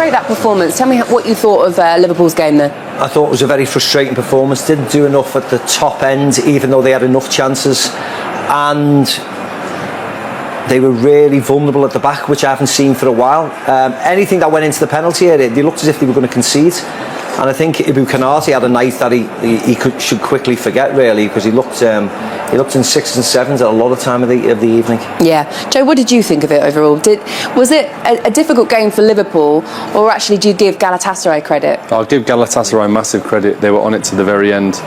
rate that performance? Tell me what you thought of Liverpool's game there. I thought it was a very frustrating performance. Didn't do enough at the top end, even though they had enough chances. And they were really vulnerable at the back, which I haven't seen for a while. Anything that went into the penalty area, they looked as if they were going to concede. And I think Ibu Konate had a night that he should quickly forget, really, because he looked in sixes and sevens at a lot of time of the evening. Yeah. Joe, what did you think of it overall? Was it a difficult game for Liverpool, or actually do you give Galatasaray credit? I'll give Galatasaray massive credit. They were on it to the very end.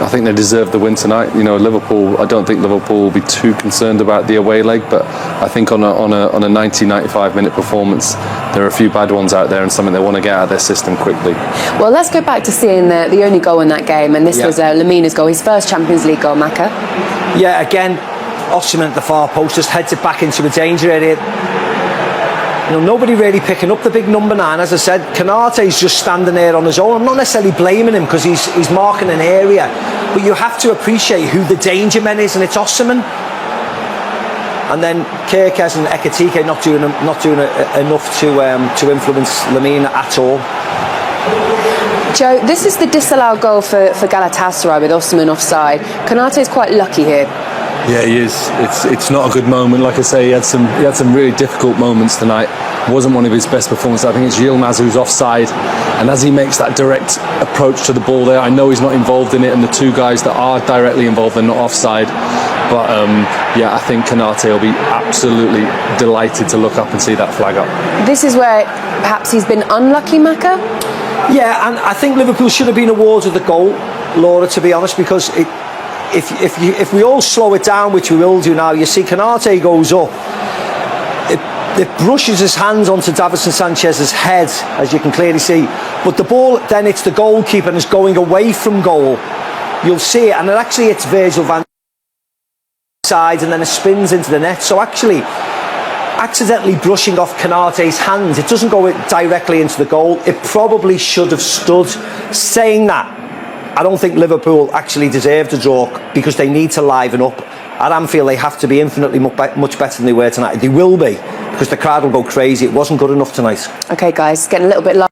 I think they deserved the win tonight. You know, Liverpool, I don't think Liverpool will be too concerned about the away leg, but I think on a 90-95 minute performance, there are a few bad ones out there and something they want to get out of their system quickly. Well, let's go back to seeing the only goal in that game, and this was Lemina's goal, his first Champions League goal, Maka. Yeah, again, Osimhen at the far post just heads it back into a danger area. You know, nobody really picking up the big number 9. As I said, Konate's just standing there on his own. I'm not necessarily blaming him because he's marking an area, but you have to appreciate who the danger man is, and it's Osimhen. And then Kerkez and Ekitike not doing enough to influence Lemina at all. Joe, this is the disallowed goal for Galatasaray with Osimhen offside. Konate's quite lucky here. Yeah, he is. It's not a good moment. Like I say, he had some really difficult moments tonight. It wasn't one of his best performances. I think it's Yilmaz who's offside, and as he makes that direct approach to the ball there, I know he's not involved in it, and the two guys that are directly involved are not offside. But yeah, I think Konate will be absolutely delighted to look up and see that flag up. This is where perhaps he's been unlucky, Maka? Yeah, and I think Liverpool should have been awarded the goal, Laura, to be honest, because if we all slow it down, which we will do now, you see Konate goes up, it brushes his hands onto Davinson Sanchez's head, as you can clearly see, but the ball then hits the goalkeeper and is going away from goal. You'll see it, and it actually hits Virgil van side, and then it spins into the net. So actually, accidentally brushing off Konate's hands, it doesn't go directly into the goal. It probably should have stood. Saying that, I don't think Liverpool actually deserved a draw because they need to liven up. At Anfield, they have to be infinitely much better than they were tonight. They will be, because the crowd will go crazy. It wasn't good enough tonight. OK, guys, getting a little bit low.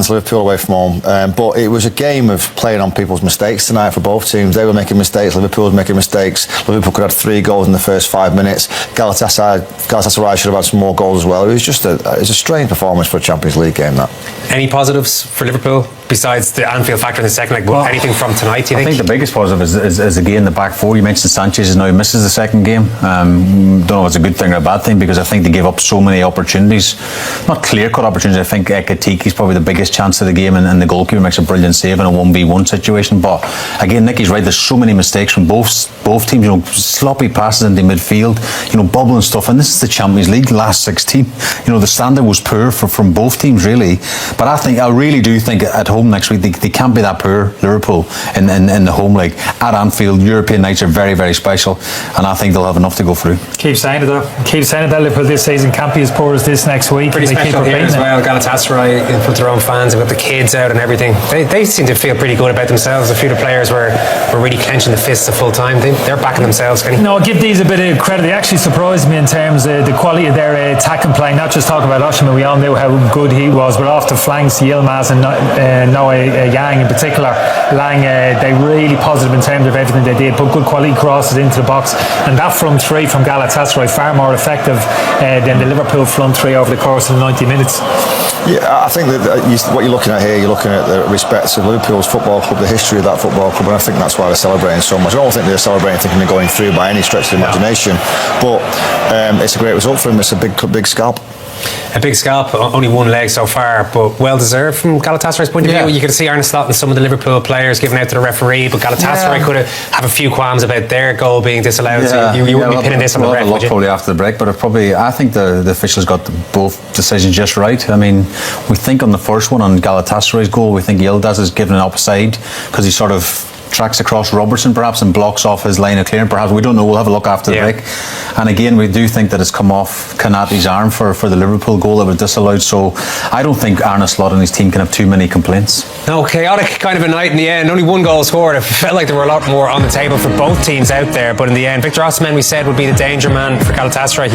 Liverpool away from home, but it was a game of playing on people's mistakes tonight for both teams. They were making mistakes, Liverpool was making mistakes. Liverpool could have 3 goals in the first 5 minutes. Galatasaray should have had some more goals as well. It was just a strange performance for a Champions League game, that. Any positives for Liverpool besides the Anfield factor in the second leg? Well, anything from tonight, do you think? I think the biggest positive is again the back four. You mentioned Sanchez now misses the second game. Don't know if it's a good thing or a bad thing, because I think they gave up so many opportunities, not clear-cut opportunities. I think Ekitike is probably the biggest chance of the game, and the goalkeeper makes a brilliant save in a 1v1 situation. But again, Nicky's right, there's so many mistakes from both teams, you know, sloppy passes into midfield, you know, bubbling stuff, and this is the Champions League, last 16. You know, the standard was poor from both teams, really. But I really do think at home next week they can't be that poor, Liverpool, in the home leg at Anfield. European nights are very, very special, and I think they'll have enough to go through. Keep saying it though. Keep saying it that Liverpool this season can't be as poor as this next week. Pretty special here as well. Galatasaray in front of their own fans. They've got the kids out and everything. They seem to feel pretty good about themselves. A few of the players were really clenching the fists at full time. They're backing themselves. No, I'll give these a bit of credit. They actually surprised me in terms of the quality of their attack and play. Not just talking about Osimhen, we all knew how good he was, but off the flanks, Yilmaz and Noah Yang in particular, Lang, they really positive in terms of everything they did. Put good quality crosses into the box, and that front three from Galatasaray far more effective than the Liverpool front three over the course of 90 minutes. Yeah, I think that what you're looking at here, you're looking at the respect of Liverpool's football club, the history of that football club, and I think that's why they're celebrating so much. I don't think they're celebrating thinking they're going through by any stretch of the imagination, but it's a great result for them. It's a big scalp. A big scalp, only one leg so far, but well deserved from Galatasaray's point of view. You could see Arne and some of the Liverpool players giving out to the referee, but Galatasaray could have a few qualms about their goal being disallowed. So you wouldn't be pinning this on the ref, would you? Probably after the break, but I think the officials got both decisions just right. I mean, we think on the first one, on Galatasaray's goal, we think Yilmaz is given an offside because he sort of tracks across Robertson perhaps and blocks off his line of clearing. Perhaps, we don't know. We'll have a look after the break. And again, we do think that it's come off Konaté's arm for the Liverpool goal that was disallowed. So I don't think Arne Slot and his team can have too many complaints. No, chaotic kind of a night in the end. Only one goal scored. It felt like there were a lot more on the table for both teams out there, but in the end, Victor Osimhen, we said, would be the danger man for Galatasaray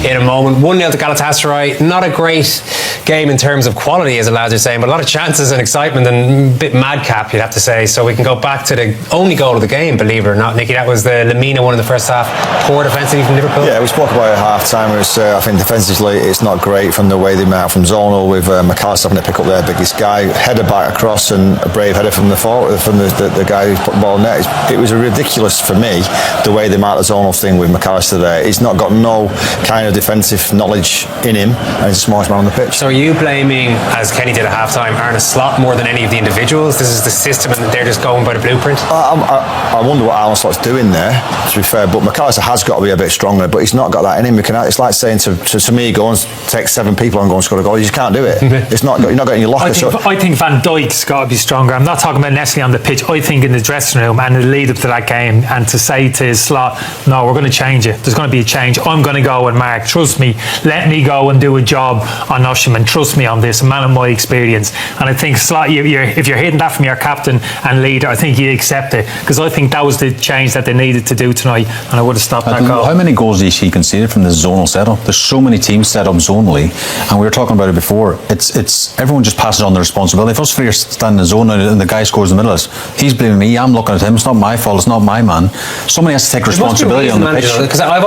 in a moment. 1-0 to Galatasaray. Not a great game in terms of quality, as the lads are saying, but a lot of chances and excitement and a bit madcap, you'd have to say. So we can go back to the only goal of the game, believe it or not, Nicky. That was the Lemina one in the first half. Poor defensively from Liverpool. Yeah, we spoke about it at half time. I think defensively it's not great from the way they met out from zonal, with McAllister having to pick up their biggest guy, header back across, and a brave header from the guy who put the ball in net. It was ridiculous for me the way they marked the zonal thing with McAllister there. He's not got no kind of defensive knowledge in him, and he's the smartest man on the pitch. So are you blaming, as Kenny did at half time, Arne Slot more than any of the individuals? This is the system and they're just going by the blueprint? I wonder what Arne Slot's doing there, to be fair, but McAllister has got to be a bit stronger, but he's not got that in him. It's like saying to me, go and take 7 people and go and score a goal. You just can't do it. You're not getting your locker. I think Van Dijk's got to be stronger. I'm not talking about necessarily on the pitch. I think in the dressing room and the lead up to that game, and to say to his Slot, no, we're going to change it. There's going to be a change. I'm going to go and mark. Trust me. Let me go and do a job on Osimhen. Trust me on this. A man of my experience. And I think Slot, if you're hearing that from your captain and leader, I think you accept it, because I think that was the change that they needed to do tonight, and I would have stopped that goal. How many goals do you see conceded from the zonal setup? There's so many teams set up zonally, and we were talking about it before. It's everyone just passes on the responsibility. If us three are standing in the zone and the guy scores in the middle of us, he's blaming me. I'm looking at him. It's not my fault. It's not my man. Somebody has to take responsibility on the pitch. Because I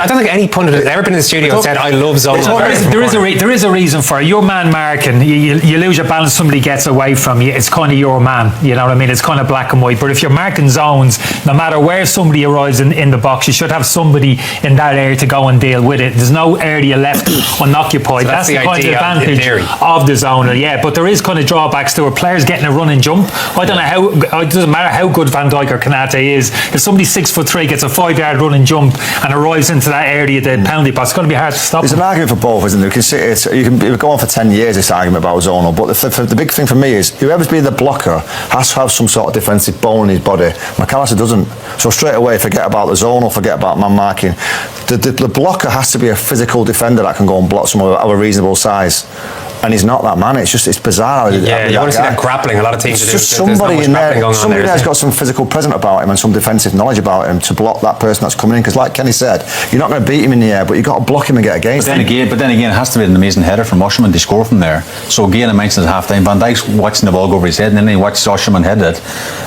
don't think any pundit has ever been in the studio and said, I love zonal. There is a reason for it. Your man marking, you lose your balance, somebody gets away from you, it's kind of your man, you know what I mean? It's kind of black and white. But if you're marking zones, no matter where somebody arrives in the box, you should have somebody in that area to go and deal with it. There's no area left unoccupied. So that's the kind of advantage of the zonal, yeah. But there is kind of drawbacks to it. Players getting a run and jump. I don't know how, it doesn't matter how good Van Dijk or Konaté is. If somebody 6'3" gets a 5-yard run and jump and arrives into that area, the penalty box, it's going to be hard to stop. There's an argument for both, isn't there? You can go on for 10 years this argument about zonal, but the big thing for me is whoever's being the blocker has to have some sort of defensive bone in his body. McAllister doesn't. So straight away, forget about the zonal, forget about man marking. The blocker has to be a physical defender that can go and block someone of a reasonable size. And he's not that man. It's bizarre. Yeah, you want to see that grappling. A lot of teams do. Just somebody in there. Somebody there's got some physical presence about him and some defensive knowledge about him to block that person that's coming in. Because, like Kenny said, you're not going to beat him in the air, but you've got to block him and get against him. But then again, it has to be an amazing header from Osimhen to score from there. So again, I mentioned at half time, Van Dijk's watching the ball go over his head, and then he watches Osimhen head it,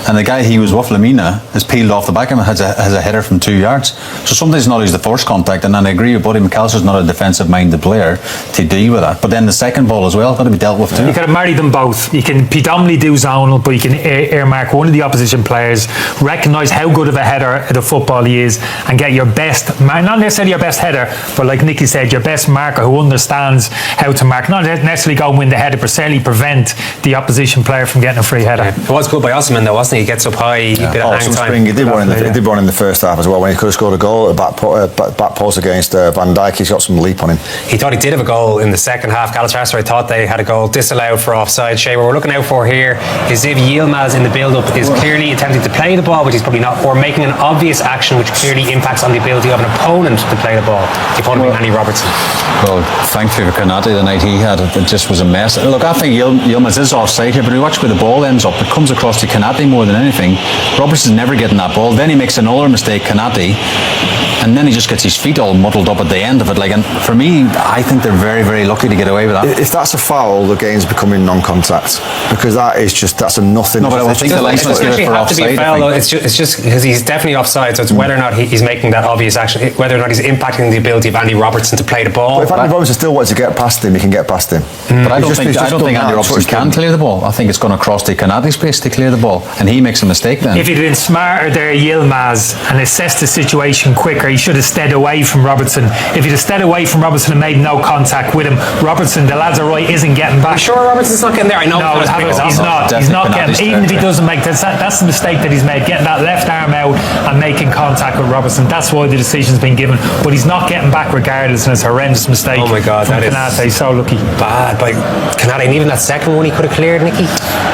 and the guy he was with, Lemina, has peeled off the back of him, has a header from 2 yards. So sometimes not use the first contact, and then I agree with Buddy McAllister's not a defensive-minded player to deal with that. But then the second ball as well got to be dealt with too. You got to marry them both. You can predominantly do zonal, but you can earmark one of the opposition players, recognise how good of a header at the football he is, and get your best, not necessarily your best header, but like Nicky said, your best marker who understands how to mark. Not necessarily go and win the header, but certainly prevent the opposition player from getting a free header. It was good by Osimhen though, wasn't he? He gets up high, a bit of hang time. He did one in the first half as well, when he could have scored a goal at the back post against Van Dijk. He's got some leap on him. He thought he did have a goal in the second half. Galatasaray thought they had a goal disallowed for offside. Shay, what we're looking out for here is if Yilmaz in the build-up is clearly attempting to play the ball, which he's probably not, or making an obvious action which clearly impacts on the ability of an opponent to play the ball. The opponent being Andy Robertson. Well, thankfully for Konaté, the night he had, it just was a mess. Look, I think Yilmaz is offside here, but we watch where the ball ends up. It comes across to Konaté more than anything. Robertson's never getting that ball. Then he makes another mistake, Konaté, and then he just gets his feet all muddled up at the end of it. And for me, I think they're very, very lucky to get away with that. If that's a foul, the game's becoming non-contact, because that's a nothing. No, but I think the linesman's give it for offside. It's just because he's definitely offside, so it's whether or not he's making that obvious action, whether or not he's impacting the ability of Andy Robertson to play the ball. But if Andy Robertson still wants to get past him, he can get past him. But I don't think Andy Robertson can clear the ball. I think it's going to cross to Konaté's space to clear the ball, and he makes a mistake then. If he'd been smarter there, Yilmaz, and assessed the situation quicker, he should have stayed away from Robertson. If he'd have stayed away from Robertson and made no contact with him, Robertson, the lads are right isn't getting back. I'm sure Robertson's not getting there. I know. No, he's not getting. Even if he doesn't make that's the mistake that he's made, getting that left arm out and making contact with Robertson. That's why the decision's been given. But he's not getting back regardless, and it's a horrendous mistake. Oh my God, that Konate, is so lucky. Bad by Konate, and even that second one he could have cleared, Nicky.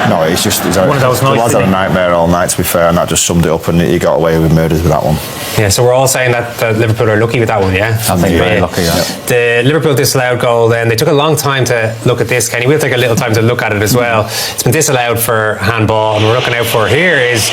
No, it's one of those nights. The lads had a nightmare all night, to be fair, and that just summed it up, and he got away with murders with that one. Yeah, so we're all saying that Liverpool are lucky with that one, yeah? I think very lucky, yeah. The Liverpool disallowed goal, then they took a long time to look at this, Kenny. We'll take a little time to look at it as well. It's been disallowed for handball, and we're looking out for here is...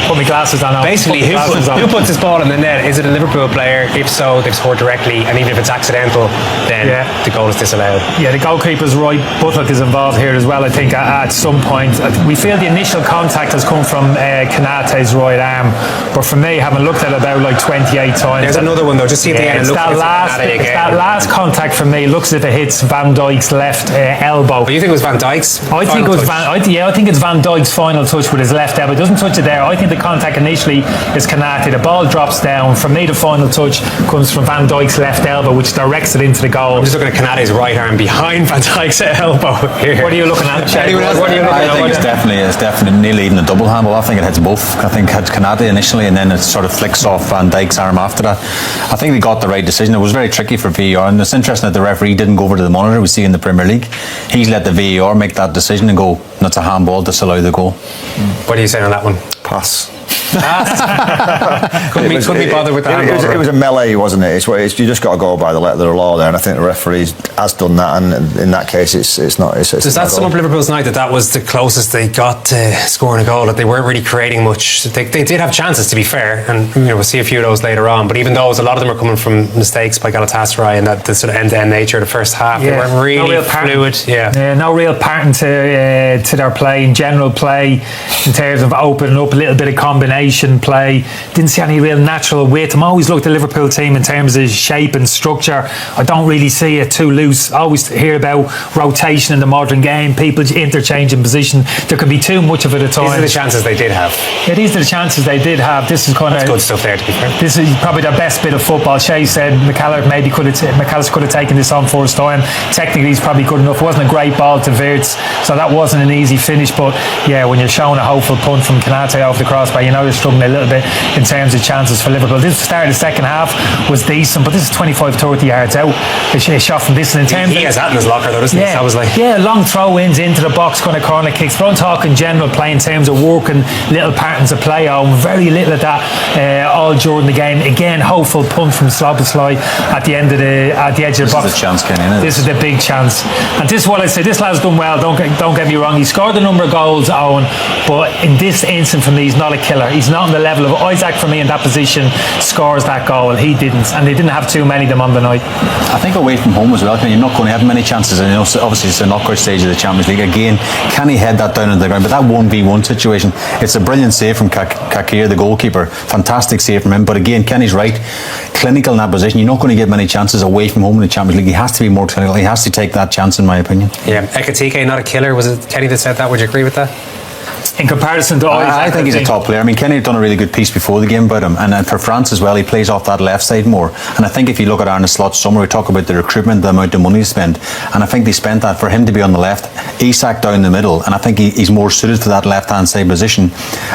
Put my glasses on. Basically, who puts this ball in the net? Is it a Liverpool player? If so, they've scored directly, and even if it's accidental, then the goal is disallowed. Yeah, the goalkeeper's right. Buttock is involved here as well, I think, at some point. We feel the initial contact has come from Konate's right arm, but for me, having looked at it about like 28 times... There's another one, though. Just see at the end. It's that last contact for me. Looks as if it hits Van Dijk's left elbow. But you think it was Van Dijk's? I think it's Van Dijk's final touch with his left elbow. It doesn't touch it there. I think the contact initially is Konate. The ball drops down. For me, the final touch comes from Van Dijk's left elbow, which directs it into the goal. I'm just looking at Konate's right arm behind Van Dijk's elbow here. What are you looking at? I think it's definitely nearly even a double handball. I think it hits both. I think it hits Konate initially, and then it sort of flicks off Van Dijk's arm after that. I think they got the right decision. It was very tricky for VAR, and it's interesting that the referee didn't go over to the monitor we see in the Premier League. He's let the VAR make that decision and go, that's a handball, disallow the goal. What are you saying on that one? Pass. Couldn't be bothered with that. It was a melee, wasn't it? You just got to go by the letter of the law there, and I think the referee has done that. And in that case, it's not. Does that sum up Liverpool's night? That was the closest they got to scoring a goal. That they weren't really creating much. They did have chances, to be fair, and we'll see a few of those later on. But even those, a lot of them are coming from mistakes by Galatasaray, and that the sort of end-to-end nature of the first half. They weren't really fluid. No real pattern to their play, in general play, in terms of opening up, a little bit of combination play. Didn't see any real natural width. I'm always looked at the Liverpool team in terms of shape and structure. I don't really see it too loose. I always hear about rotation in the modern game, people interchanging position. There could be too much of it at times. These are the chances they did have. Yeah, these are the chances they did have. This is kind of good stuff there, to be fair. This is probably their best bit of football. Shay said McAllister could have taken this on first time. Technically, he's probably good enough. It wasn't a great ball to Wirtz, so that wasn't an easy finish. But yeah, when you're showing a hopeful punt from Konate off the crossbar, you know you're struggling a little bit in terms of chances for Liverpool. This start of the second half was decent, but this is 25-30 yards out. A shot from this. In terms he has that in his locker, though, doesn't he? That was like long throw-ins into the box, kind of corner kicks. But I'm talking general play in terms of working little patterns of play on. Very little of that all during the game. Again, hopeful punt from Sloboslai at the edge of the box. This is a chance, Kenny. This is the big chance, and this is what I say. This lad's done well. Don't get me wrong. He scored a number of goals, Owen, but in this instance for me, he's not a killer. He's not on the level of Isaac. For me, in that position, scores that goal. He didn't, and they didn't have too many of them on the night. I think away from home as well, you're not going to have many chances. And obviously, it's a knockout stage of the Champions League. Again, can he head that down on the ground? But that 1v1 situation, it's a brilliant save from Kakir, the goalkeeper. Fantastic save from him. But again, Kenny's right. Clinical in that position. You're not going to get many chances away from home in the Champions League. He has to be more clinical. He has to take that chance, in my opinion. Yeah, Ekitike, not a killer. Was it Kenny that said that? Would you agree with that? In comparison to Isaac, I think he's a top player. I mean, Kenny had done a really good piece before the game about him, and for France as well, he plays off that left side more. And I think if you look at Arne Slot's summer, we talk about the recruitment, the amount of money he spent, and I think they spent that for him to be on the left, Isak down the middle, and I think he's more suited for that left-hand side position.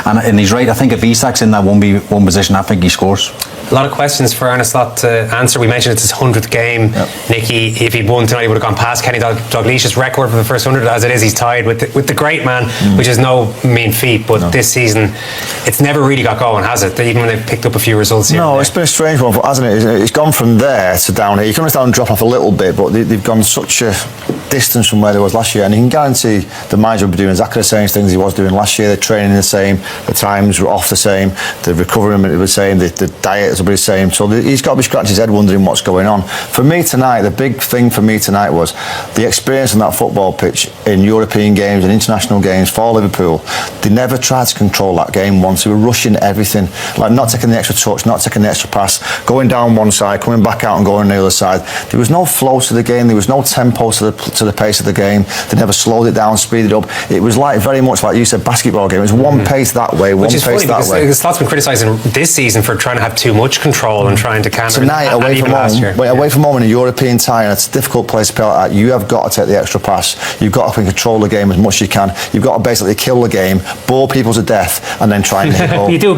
And he's right. I think if Isak's in that 1v1 position, I think he scores. A lot of questions for Arne Slot to answer. We mentioned it's his 100th game. Nicky, if he'd won tonight, he would have gone past Kenny Dalglish's record for the first 100. As it is, he's tied with the great man, which is no mean feat. But this season, it's never really got going, has it? Even when they've picked up a few results here. No, it's been a strange one, hasn't it? It's gone from there to down here. You can understand drop off a little bit, but they've gone such a distance from where they was last year, and you can guarantee the manager will be doing exactly the same things he was doing last year. They're training the same, the times were off the same, the recovery will be the same, the diet will be the same. So he's got to be scratching his head wondering what's going on. For me tonight, the big thing for me tonight was the experience on that football pitch in European games and international games for Liverpool. They never tried to control that game once. They were rushing everything, like not taking the extra touch, not taking the extra pass, going down one side, coming back out and going on the other side. There was no flow to the game, there was no tempo to to the pace of the game. They never slowed it down, speeded it up. It was like very much like you said, basketball game. It was one pace that way, one pace that way. Slots been criticising this season for trying to have too much control and trying to counter. Tonight, away from home in a European tie, and it's a difficult place to play like that. You have got to take the extra pass. You've got to control the game as much as you can. You've got to basically kill the game, bore people to death, and then try and hit goal. You do a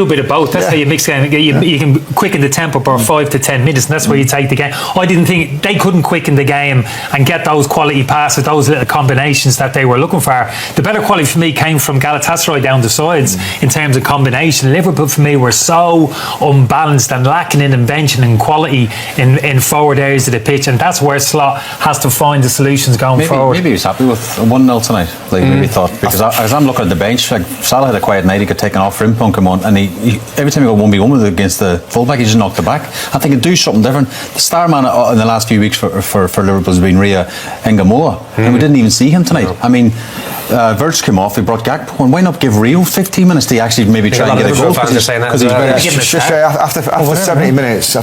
bit of both. That's how you mix it. You can quicken the tempo for 5 to 10 minutes, and that's where you take the game. I didn't think they couldn't quicken the game and get those quality passes, those little combinations that they were looking for. The better quality for me came from Galatasaray down the sides in terms of combination. Liverpool for me were so unbalanced and lacking in invention and quality in forward areas of the pitch, and that's where Slot has to find the solutions going forward. Maybe he was happy with 1-0 tonight. Maybe thought, because as I'm looking at the bench, like Salah had a quiet night. He got taken off, Frimpong come on, and he every time he got 1v1 with it against the fullback, he just knocked it back. I think he'd do something different. The star man in the last few weeks for Liverpool has been Ria Ngamoa, and we didn't even see him tonight. I mean, Virch came off, he brought Gakpo, and why not give Rio 15 minutes to actually maybe try and get a goal? Fans are saying that after 70 minutes,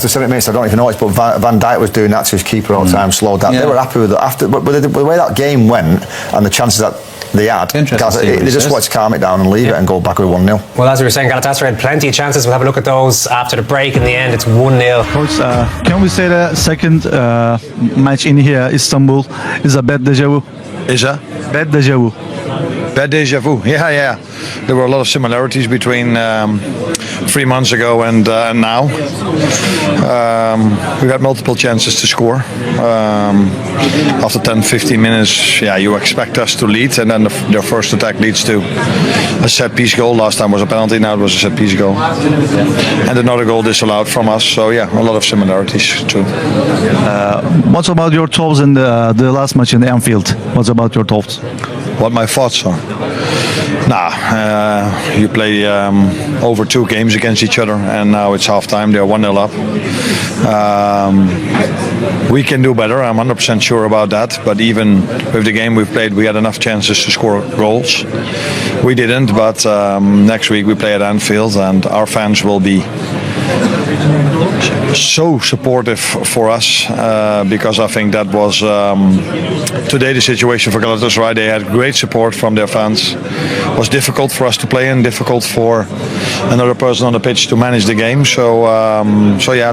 I don't even know it, but Van Dijk was doing that to his keeper all the time, slowed down. They were happy with it. But the way that game went and the chances that they had, they just wanted to calm it down and leave it and go back with 1-0. Well, as we were saying, Galatasaray had plenty of chances. We'll have a look at those after the break. In the end, it's 1-0. Coach, can we say the second match in here, Istanbul, is a bad deja vu? Is a? Bad deja vu. Bad deja vu. Yeah. There were a lot of similarities between 3 months ago and now. We've had multiple chances to score. After 10-15 minutes, you expect us to lead, and then their first attack leads to a set-piece goal. Last time was a penalty, now it was a set-piece goal. And another goal disallowed from us, so a lot of similarities too. What about your thoughts in the last match in Anfield? What about your thoughts? What my thoughts are? You play over 2 games against each other, and now it's half-time. They're 1-0 up. We can do better. I'm 100% sure about that. But even with the game we've played, we had enough chances to score goals. We didn't, but next week we play at Anfield, and our fans will be so supportive for us because I think that was today the situation for Galatasaray. They had great support from their fans. It was difficult for us to play and difficult for another person on the pitch to manage the game. So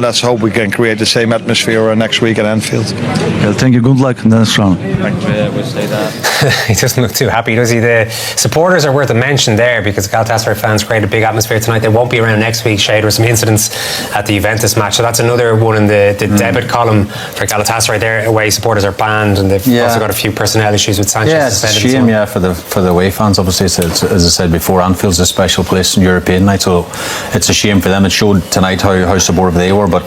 let's hope we can create the same atmosphere next week at Anfield. Okay, thank you. Good luck in the next round. We'll say that. He doesn't look too happy, does he? The supporters are worth a mention there because Galatasaray fans created a big atmosphere tonight. They won't be around next week, Shay. There were some incidents at the Juventus match, so that's another one in the debit column for Galatasaray. Their away supporters are banned, and they've also got a few personnel issues with Sanchez. Yeah, it's a shame, for the away fans. Obviously, it's, as I said before, Anfield's a special place in European night, so it's a shame for them. It showed tonight how supportive they were, but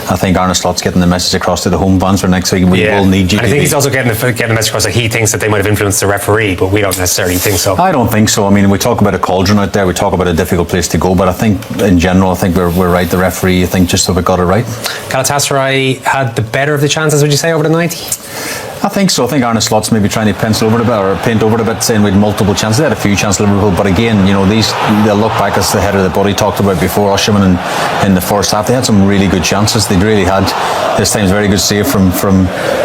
I think Arne Slot's getting the message across to the home fans for next week. We will need you. And I think he's also getting the message across that he thinks that they might have influenced the referee, but we don't necessarily think so. I don't think so. I mean, we talk about a cauldron out there, we talk about a difficult place to go, but I think in general, I think we're right. The referee, I think, just so we got it right. Galatasaray had the better of the chances, would you say, over the night? I think so. I think Arne Slot's maybe trying to pencil over a bit or paint over a bit, saying we had multiple chances. They had a few chances, Liverpool, but again, they'll look back as the head of the body talked about before. Osimhen in the first half, they had some really good chances. They really had. This time's a very good save from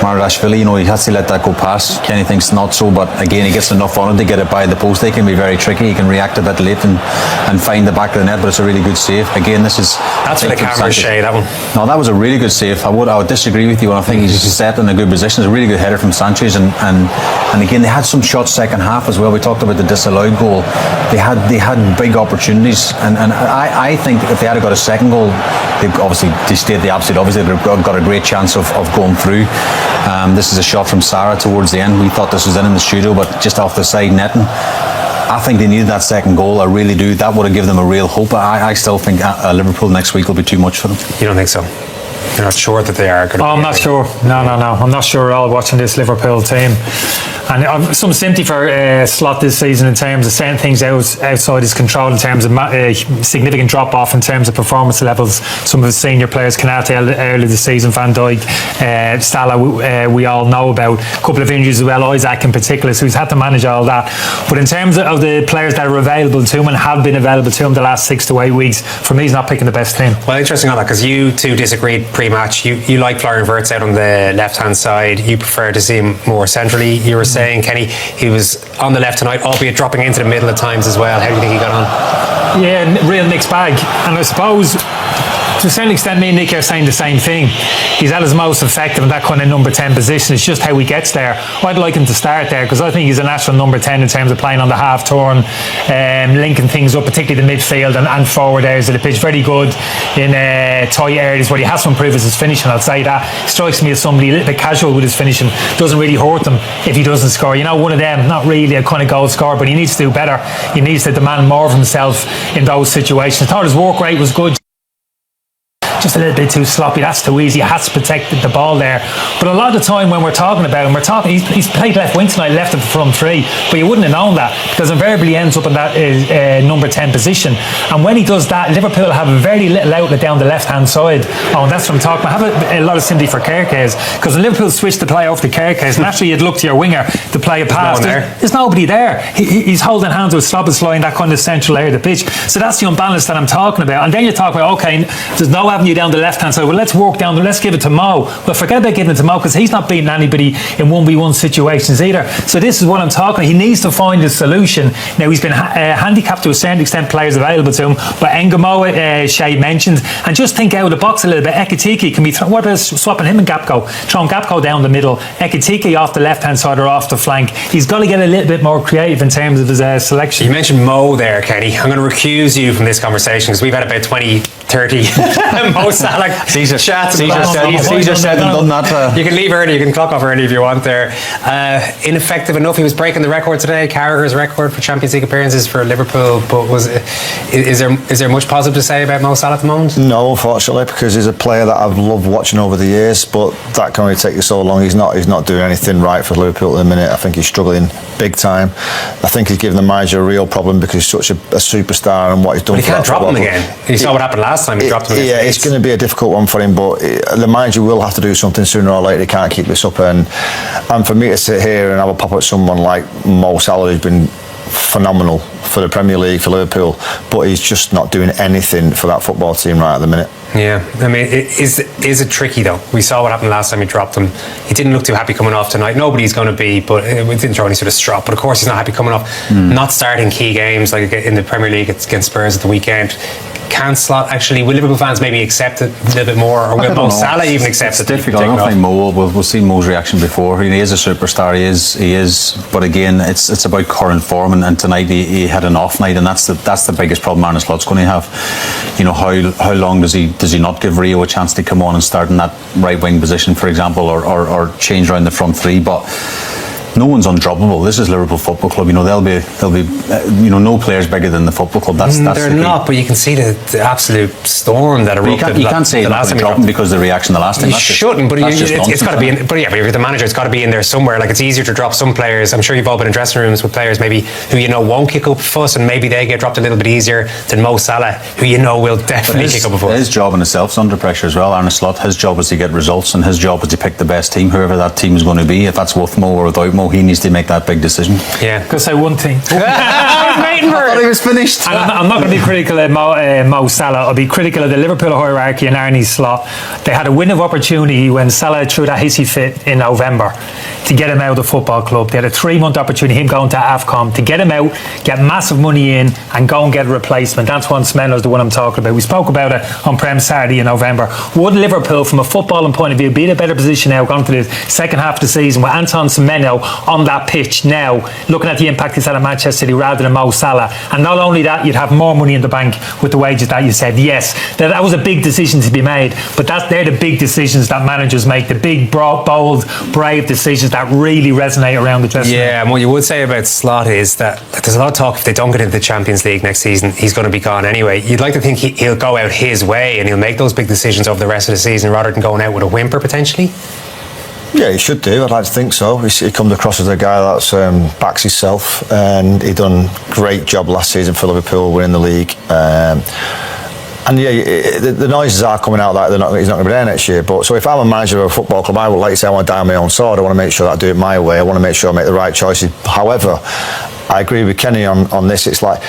Maradashvili. He has to let that go past. Kenny thinks not so, but again, he gets enough on it to get it by the post. They can be very tricky. He can react a bit late and find the back of the net, but it's a really good save. Again, that's for the camera, Shay, that one. No, that was a really good save. I would disagree with you, and I think he's set in a good position. It's a really good header from Sanchez, and again, they had some shots second half as well. We talked about the disallowed goal. They had big opportunities, and I think if they had got a second goal, they stayed the absolute. Obviously, they've got a great chance of going through. This is a shot from Sarah towards the end. We thought this was in the studio, but just off the side netting. I think they needed that second goal. I really do. That would have given them a real hope. I still think Liverpool next week will be too much for them. You don't think so? You're not sure that they are going to I'm not sure. No. I'm not sure at all watching this Liverpool team. And I've some sympathy for Slot this season in terms of certain things outside his control, in terms of significant drop off in terms of performance levels. Some of his senior players, Kanate early this season, Van Dijk, Salah, we all know about. A couple of injuries as well, Isaac in particular, so he's had to manage all that. But in terms of the players that are available to him and have been available to him the last 6 to 8 weeks, for me he's not picking the best team. Well, interesting on that, because you two disagreed pre-match. You like Florian Wirtz out on the left-hand side. You prefer to see him more centrally. You were saying, Kenny, he was on the left tonight, albeit dropping into the middle at times as well. How do you think he got on? Yeah, real mixed bag. And I suppose to a certain extent me and Nick are saying the same thing. He's at his most effective in that kind of number 10 position. It's just how he gets there. I'd like him to start there, because I think he's a natural number 10 in terms of playing on the half turn, linking things up, particularly the midfield and forward areas of the pitch. Very good in tight areas where he has to improve his finishing, I'll say that. Strikes me as somebody a little bit casual with his finishing. Doesn't really hurt him if he doesn't score. You know, one of them, not really a kind of goal scorer, but he needs to do better. He needs to demand more of himself in those situations. I thought his work rate was good. Just a little bit too sloppy. That's too easy. He has to protect the ball there. But a lot of the time when we're talking about him, he's played left wing tonight, left of the front three, but you wouldn't have known that, because invariably he ends up in that number 10 position. And when he does that, Liverpool have a very little outlet down the left hand side. Oh, and that's what I'm talking about. I have a lot of sympathy for Kerkez, because when Liverpool switched the play off to Kerkez, naturally you'd look to your winger to play a pass. There's nobody there. He's holding hands with Slobodslai in that kind of central area of the pitch. So that's the unbalance that I'm talking about. And then you're talking about, okay, there's no avenue down the left hand side. Well, let's walk down there. Let's give it to Mo. Well, forget about giving it to Mo, because he's not beating anybody in 1v1 situations either. So this is what I'm talking about. He needs to find a solution. Now, he's been handicapped to a certain extent, players available to him, but Ngamo, Shay mentioned, and just think out of the box a little bit. Ekitike can be what about swapping him and Gapco, throwing Gapco down the middle, Ekitike off the left hand side or off the flank. He's got to get a little bit more creative in terms of his selection. You mentioned Mo there, Kenny. I'm going to recuse you from this conversation, because we've had about 20-30 Mo Salah chats. Caesar said and done that. You can leave early, you can clock off early if you want there. Ineffective enough. He was breaking the record today, Carragher's record for Champions League appearances for Liverpool. But is there much positive to say about Mo Salah at the moment? No, unfortunately, because he's a player that I've loved watching over the years, but that can only take you so long. He's not doing anything right for Liverpool at the minute. I think he's struggling big time. I think he's given the manager a real problem, because he's such a superstar and what he's done. But he can't drop him again. You saw what happened last time. He dropped him. Yeah, it's going to be a difficult one for him, but the manager will have to do something sooner or later. He can't keep this up, and for me to sit here and have a pop at someone like Mo Salah, who's been phenomenal for the Premier League, for Liverpool, but he's just not doing anything for that football team right at the minute. Yeah, I mean, is it tricky though? We saw what happened last time he dropped him. He didn't look too happy coming off tonight. Nobody's going to be, but we didn't throw any sort of strop. But of course, he's not happy coming off, not starting key games like in the Premier League against Spurs at the weekend. Can Slot actually, will Liverpool fans maybe accept it a little bit more, or will Mo Salah even accept it? It's difficult. I don't think Mo will. We've seen Mo's reaction before. He is a superstar. He is. But again, it's about current form, and tonight he had an off night, and that's the biggest problem Arne Slot's going to have. You know, how long does he not give Rio a chance to come on and start in that right wing position, for example, or change around the front three? But no one's undroppable. This is Liverpool Football Club. You know, they'll be no players bigger than the football club. That's they're not, but you can see the absolute storm that erupted. You can't say the last time because of the reaction the last time. You shouldn't, but it's got to be in. But if you're the manager, it's got to be in there somewhere. Like, it's easier to drop some players. I'm sure you've all been in dressing rooms with players maybe who won't kick up a fuss, and maybe they get dropped a little bit easier than Mo Salah, who will definitely kick up a fuss. His job in itself is under pressure as well. Arne Slot, his job is to get results, and his job is to pick the best team, whoever that team is going to be. If that's with Mo or without Mo, he needs to make that big decision. Yeah. I've got to say one thing. I was waiting for it. I thought he was finished. And I'm not going to be critical of Mo Salah. I'll be critical of the Liverpool hierarchy and Arne Slot. They had a window of opportunity when Salah threw that hissy fit in November to get him out of the football club. They had a 3-month opportunity, him going to AFCON, to get him out, get massive money in, and go and get a replacement. Antoine Semenyo's the one I'm talking about. We spoke about it on Prem Saturday in November. Would Liverpool, from a footballing point of view, be in a better position now going to the second half of the season with Antoine Semenyo on that pitch now, looking at the impact he's had at Manchester City rather than Mo Salah? And not only that, you'd have more money in the bank with the wages that you said. Yes, that was a big decision to be made, but they're the big decisions that managers make, the big, bold, brave decisions that really resonate around the dressing room. Yeah, and what you would say about Slot is that there's a lot of talk, if they don't get into the Champions League next season, he's going to be gone anyway. You'd like to think he'll go out his way and he'll make those big decisions over the rest of the season rather than going out with a whimper potentially. Yeah, he should do. I'd like to think so. He comes across as a guy that's backs himself, and he done a great job last season for Liverpool, winning the league. And yeah, the noises are coming out that he's not going to be there next year. But so if I'm a manager of a football club, I would like to say I want to die on my own sword. I want to make sure that I do it my way. I want to make sure I make the right choices. However, I agree with Kenny on this. It's like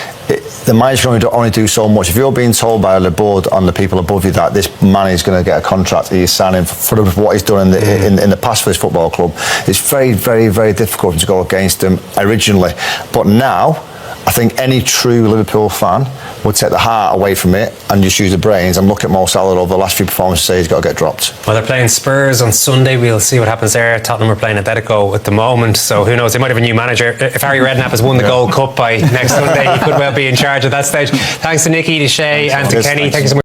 the manager can only do so much. If you're being told by the board and the people above you that this man is going to get a contract, he's signing for what he's done in the past for this football club, it's very, very, very difficult to go against him originally. But now, I think any true Liverpool fan would take the heart away from it and just use the brains and look at Mo Salah over the last few performances and say he's got to get dropped. Well, they're playing Spurs on Sunday. We'll see what happens there. Tottenham are playing Atletico at the moment, so who knows? They might have a new manager. If Harry Redknapp has won the Gold Cup by next Sunday, he could well be in charge at that stage. Thanks to Nicky, to Shay and to Kenny. Thank you so much.